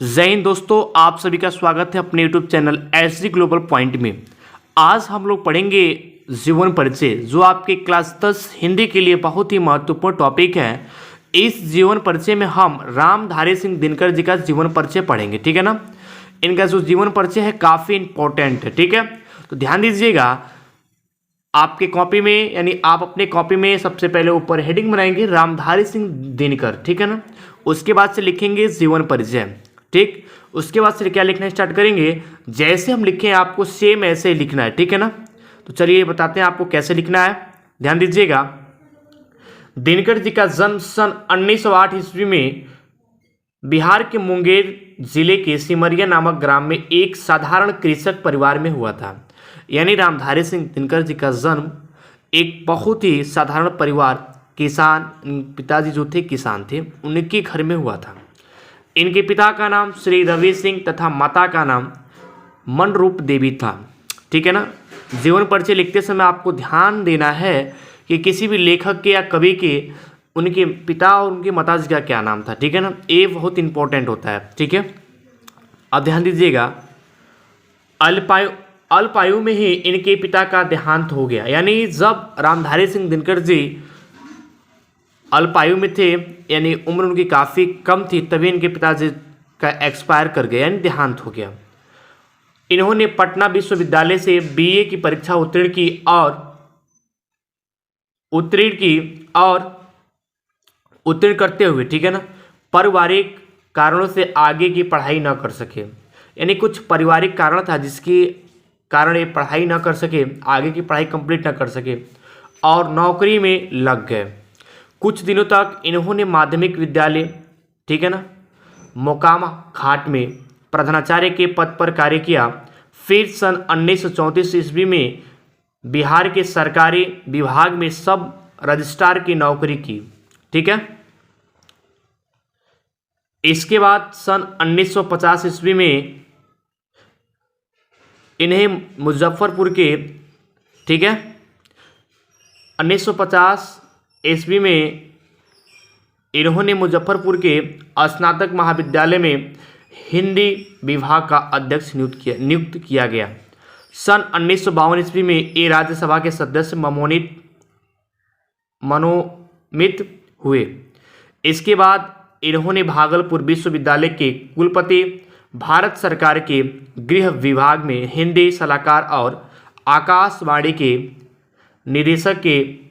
जय हिंद दोस्तों, आप सभी का स्वागत है अपने YouTube channel SG global point में। आज हम लोग पढ़ेंगे जीवन परिचय, जो आपके क्लास 10 हिंदी के लिए बहुत ही महत्वपूर्ण टॉपिक है। इस जीवन परिचय में हम रामधारी सिंह दिनकर जी का जीवन परिचय पढ़ेंगे, ठीक है ना। इनका जो जीवन परिचय है काफ़ी इंपॉर्टेंट है, ठीक है। तो ध्यान दीजिएगा, आपके कॉपी में यानी आप अपने कॉपी में सबसे पहले ऊपर हेडिंग बनाएंगे रामधारी सिंह दिनकर, ठीक है ना। उसके बाद से लिखेंगे जीवन परिचय, ठीक। उसके बाद से क्या लिखना स्टार्ट करेंगे, जैसे हम लिखें आपको सेम ऐसे ही लिखना है, ठीक है ना। तो चलिए बताते हैं आपको कैसे लिखना है। ध्यान दीजिएगा, दिनकर जी का जन्म सन 1908 ईस्वी में बिहार के मुंगेर जिले के सिमरिया नामक ग्राम में एक साधारण कृषक परिवार में हुआ था। यानी रामधारी सिंह दिनकर जी का जन्म एक बहुत ही साधारण परिवार, किसान, पिताजी जो थे किसान थे, उनके घर में हुआ था। इनके पिता का नाम श्री रवि सिंह तथा माता का नाम मनरूप देवी था, ठीक है ना। जीवन परिचय लिखते समय आपको ध्यान देना है कि किसी भी लेखक के या कवि के उनके पिता और उनके माताजी का क्या नाम था, ठीक है ना। ये बहुत इंपॉर्टेंट होता है, ठीक है। अब ध्यान दीजिएगा, अल्पायु में ही इनके पिता का देहांत हो गया। यानी जब रामधारी सिंह दिनकर जी अल्पायु में थे, यानी उम्र उनकी काफ़ी कम थी, तभी इनके पिताजी का एक्सपायर कर गया, यानी देहांत हो गया। इन्होंने पटना विश्वविद्यालय से बीए की परीक्षा उत्तीर्ण करते हुए, ठीक है ना, पारिवारिक कारणों से आगे की पढ़ाई न कर सके। यानी कुछ पारिवारिक कारण था जिसके कारण ये पढ़ाई न कर सके, आगे की पढ़ाई कंप्लीट न कर सके और नौकरी में लग गए। कुछ दिनों तक इन्होंने माध्यमिक विद्यालय, ठीक है ना, मोकामा घाट में प्रधानाचार्य के पद पर कार्य किया। फिर सन 1934 ईस्वी में बिहार के सरकारी विभाग में सब रजिस्ट्रार की नौकरी की, ठीक है। इसके बाद सन 1950 ईस्वी में इन्हें मुजफ्फरपुर के, ठीक है, 1950 ईस्वी में इन्होंने मुजफ्फरपुर के स्नातक महाविद्यालय में हिंदी विभाग का अध्यक्ष नियुक्त किया गया। सन 1952 ईस्वी में ये राज्यसभा के सदस्य मनोनीत हुए। इसके बाद इन्होंने भागलपुर विश्वविद्यालय के कुलपति, भारत सरकार के गृह विभाग में हिंदी सलाहकार और आकाशवाणी के निदेशक के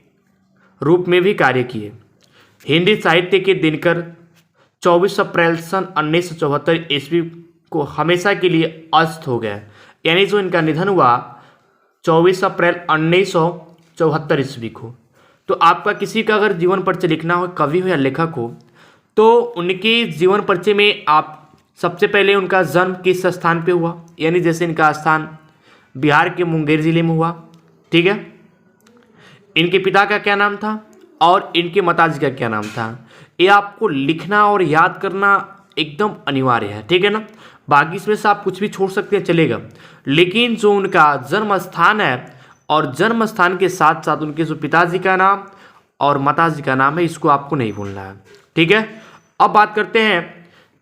रूप में भी कार्य किए। हिंदी साहित्य के दिनकर 24 अप्रैल सन 1974 ईस्वी को हमेशा के लिए अस्त हो गए। यानी जो इनका निधन हुआ 24 अप्रैल 1974 ईस्वी को। तो आपका किसी का अगर जीवन परिचय लिखना हो, कवि हो या लेखक हो, तो उनके जीवन परिचय में आप सबसे पहले उनका जन्म किस स्थान पे हुआ, यानी जैसे इनका स्थान बिहार के मुंगेर जिले में हुआ, ठीक है। इनके पिता का क्या नाम था और इनके माताजी का क्या नाम था, ये आपको लिखना और याद करना एकदम अनिवार्य है, ठीक है ना। बाकी इसमें से आप कुछ भी छोड़ सकते हैं, चलेगा। लेकिन जो उनका जन्म स्थान है और जन्म स्थान के साथ साथ उनके जो पिताजी का नाम और माताजी का नाम है, इसको आपको नहीं भूलना है, ठीक है। अब बात करते हैं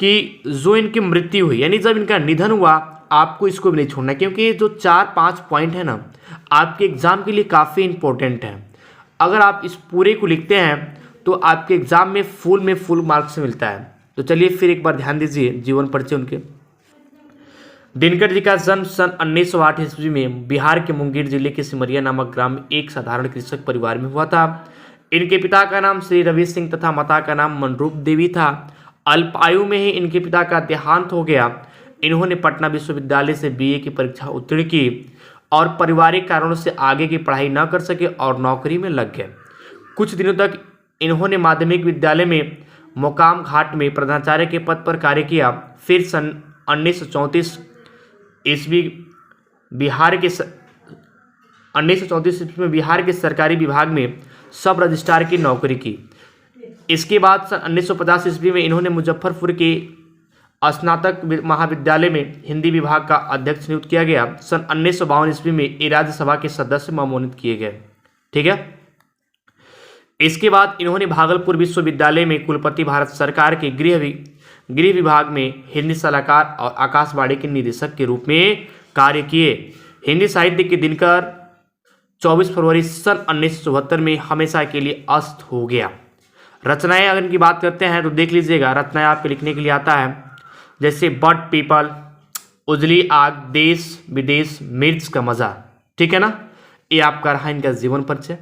कि जो इनकी मृत्यु हुई, यानी जब इनका निधन हुआ, आपको इसको भी नहीं छोड़ना, क्योंकि ये जो 4-5 पॉइंट है ना, आपके एग्जाम के लिए काफ़ी इंपॉर्टेंट है। अगर आप इस पूरे को लिखते हैं तो आपके एग्जाम में फुल मार्क्स मिलता है। तो चलिए फिर एक बार ध्यान दीजिए जीवन परिचय उनके। दिनकर जी का जन्म सन 1908 ईस्वी में बिहार के मुंगेर जिले के सिमरिया नामक ग्राम में एक साधारण कृषक परिवार में हुआ था। इनके पिता का नाम श्री रवि सिंह तथा माता का नाम मनरूप देवी था। अल्पायु में ही इनके पिता का देहांत हो गया। इन्होंने पटना विश्वविद्यालय से बीए की परीक्षा उत्तीर्ण की और पारिवारिक कारणों से आगे की पढ़ाई न कर सके और नौकरी में लग गए। कुछ दिनों तक इन्होंने माध्यमिक विद्यालय में मोकाम घाट में प्रधानाचार्य के पद पर कार्य किया। फिर सन 1934 ईस्वी में बिहार के सरकारी विभाग में सब रजिस्ट्रार की नौकरी की। इसके बाद सन 1950 ईस्वी में इन्होंने मुजफ्फरपुर के स्नातक महाविद्यालय में हिंदी विभाग का अध्यक्ष नियुक्त किया गया। सन 1952 ईस्वी में ये राज्यसभा के सदस्य मनोनीत किए गए, ठीक है। इसके बाद इन्होंने भागलपुर विश्वविद्यालय में कुलपति, भारत सरकार के गृह गृह विभाग में हिंदी सलाहकार और आकाशवाणी के निदेशक के रूप में कार्य किए। हिंदी साहित्य के दिनकर 24 फरवरी सन 1974 में हमेशा के लिए अस्त हो गया। रचनाएं अगर इनकी बात करते हैं तो देख लीजिएगा, रचनाएं आपके लिखने के लिए आता है जैसे बट पीपल, उजली आग, देश विदेश, मिर्च का मजा, ठीक है ना। ये आपका रहा इनका जीवन परिचय।